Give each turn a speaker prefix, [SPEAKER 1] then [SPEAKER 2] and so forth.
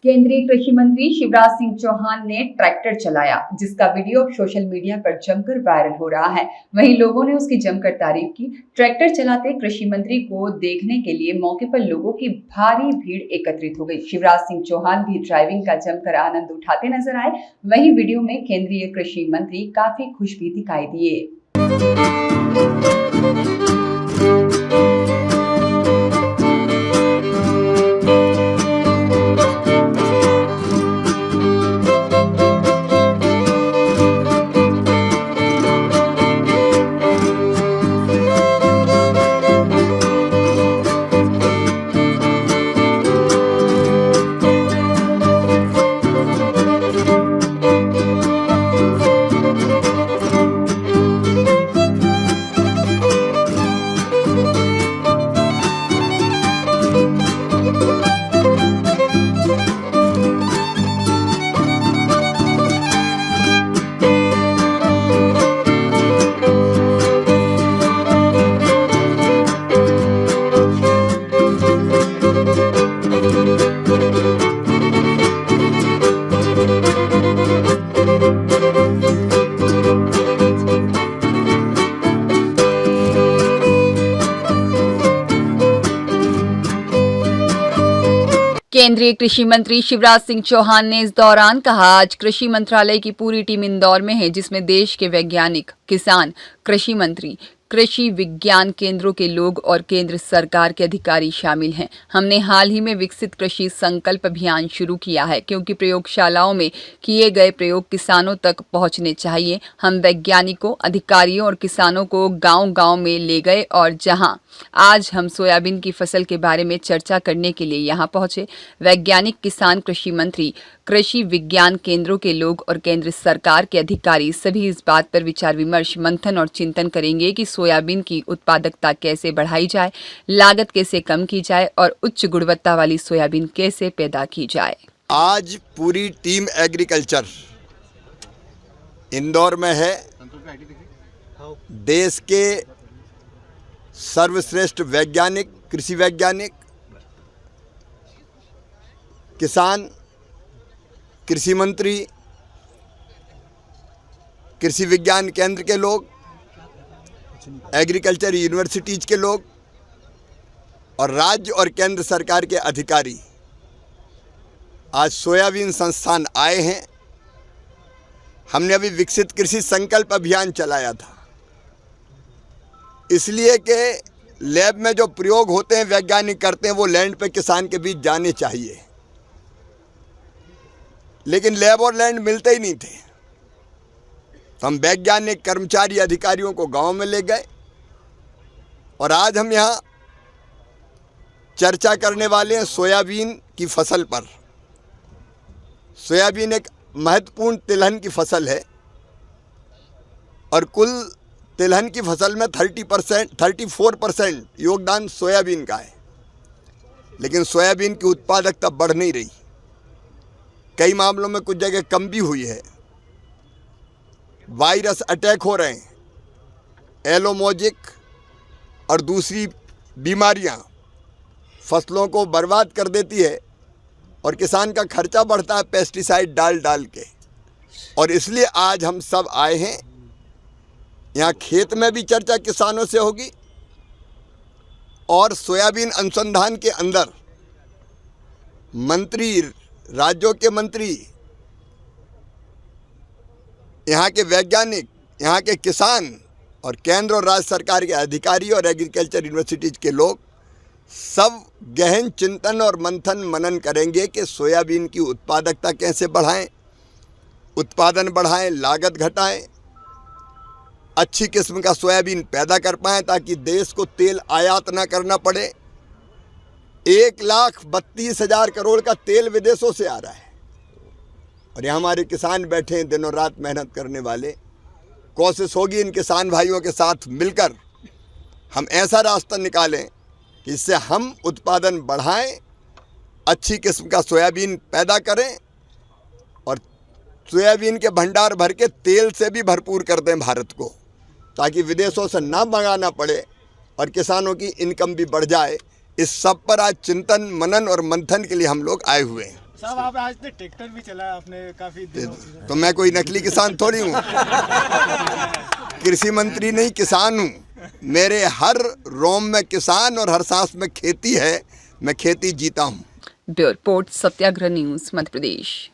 [SPEAKER 1] केंद्रीय कृषि मंत्री शिवराज सिंह चौहान ने ट्रैक्टर चलाया, जिसका वीडियो अब सोशल मीडिया पर जमकर वायरल हो रहा है। वहीं लोगों ने उसकी जमकर तारीफ की। ट्रैक्टर चलाते कृषि मंत्री को देखने के लिए मौके पर लोगों की भारी भीड़ एकत्रित हो गई। शिवराज सिंह चौहान भी ड्राइविंग का जमकर आनंद उठाते नजर आए। वहीं वीडियो में केंद्रीय कृषि मंत्री काफी खुश भी दिखाई दिए। केंद्रीय कृषि मंत्री शिवराज सिंह चौहान ने इस दौरान कहा, आज कृषि मंत्रालय की पूरी टीम इंदौर में है, जिसमें देश के वैज्ञानिक, किसान, कृषि मंत्री, कृषि विज्ञान केंद्रों के लोग और केंद्र सरकार के अधिकारी शामिल हैं। हमने हाल ही में विकसित कृषि संकल्प अभियान शुरू किया है, क्योंकि प्रयोगशालाओं में किए गए प्रयोग किसानों तक पहुंचने चाहिए। हम वैज्ञानिकों, अधिकारियों और किसानों को गांव-गांव में ले गए और जहां आज हम सोयाबीन की फसल के बारे में चर्चा करने के लिए यहां पहुंचे। वैज्ञानिक, किसान, कृषि मंत्री, कृषि विज्ञान केंद्रों के लोग और केंद्र सरकार के अधिकारी सभी इस बात पर विचार विमर्श, मंथन और चिंतन करेंगे कि सोयाबीन की उत्पादकता कैसे बढ़ाई जाए, लागत कैसे कम की जाए और उच्च गुणवत्ता वाली सोयाबीन कैसे पैदा की जाए।
[SPEAKER 2] आज पूरी टीम एग्रीकल्चर इंदौर में है। देश के सर्वश्रेष्ठ वैज्ञानिक, कृषि वैज्ञानिक, किसान, कृषि मंत्री, कृषि विज्ञान केंद्र के लोग, एग्रीकल्चर यूनिवर्सिटीज के लोग और राज्य और केंद्र सरकार के अधिकारी आज सोयाबीन संस्थान आए हैं। हमने अभी विकसित कृषि संकल्प अभियान चलाया था, इसलिए कि लैब में जो प्रयोग होते हैं, वैज्ञानिक करते हैं, वो लैंड पे किसान के बीच जाने चाहिए, लेकिन लैब और लैंड मिलते ही नहीं थे। तो हम वैज्ञानिक, कर्मचारी, अधिकारियों को गांव में ले गए और आज हम यहाँ चर्चा करने वाले हैं सोयाबीन की फसल पर। सोयाबीन एक महत्वपूर्ण तिलहन की फसल है और कुल तिलहन की फसल में 34% योगदान सोयाबीन का है, लेकिन सोयाबीन की उत्पादकता बढ़ नहीं रही। कई मामलों में कुछ जगह कम भी हुई है। वायरस अटैक हो रहे हैं, येलो मोजिक और दूसरी बीमारियां फसलों को बर्बाद कर देती है और किसान का खर्चा बढ़ता है पेस्टिसाइड डाल डाल के। और इसलिए आज हम सब आए हैं। यहाँ खेत में भी चर्चा किसानों से होगी और सोयाबीन अनुसंधान के अंदर मंत्री, राज्यों के मंत्री, यहाँ के वैज्ञानिक, यहाँ के किसान और केंद्र और राज्य सरकार के अधिकारी और एग्रीकल्चर यूनिवर्सिटीज के लोग सब गहन चिंतन और मंथन मनन करेंगे कि सोयाबीन की उत्पादकता कैसे बढ़ाएं, उत्पादन बढ़ाएं, लागत घटाएं, अच्छी किस्म का सोयाबीन पैदा कर पाएं ताकि देश को तेल आयात ना करना पड़े। 1,32,000 करोड़ का तेल विदेशों से आ रहा है और यहाँ हमारे किसान बैठे हैं दिनों रात मेहनत करने वाले। कोशिश होगी इन किसान भाइयों के साथ मिलकर हम ऐसा रास्ता निकालें कि इससे हम उत्पादन बढ़ाएं, अच्छी किस्म का सोयाबीन पैदा करें और सोयाबीन के भंडार भर के तेल से भी भरपूर कर दें भारत को, ताकि विदेशों से ना मंगाना पड़े और किसानों की इनकम भी बढ़ जाए। इस सब पर आज चिंतन, मनन और मंथन के लिए हम लोग आए हुए हैं।
[SPEAKER 3] साहब आप आज तक ट्रैक्टर भी चलाया आपने काफी दिनों से।
[SPEAKER 2] तो मैं कोई नकली किसान थोड़ी हूँ। कृषि मंत्री नहीं, किसान हूँ। मेरे हर रोम में किसान और हर सांस में खेती है। मैं खेती जीता हूँ।
[SPEAKER 1] ब्यूरो रिपोर्ट, सत्याग्रह न्यूज, मध्य प्रदेश।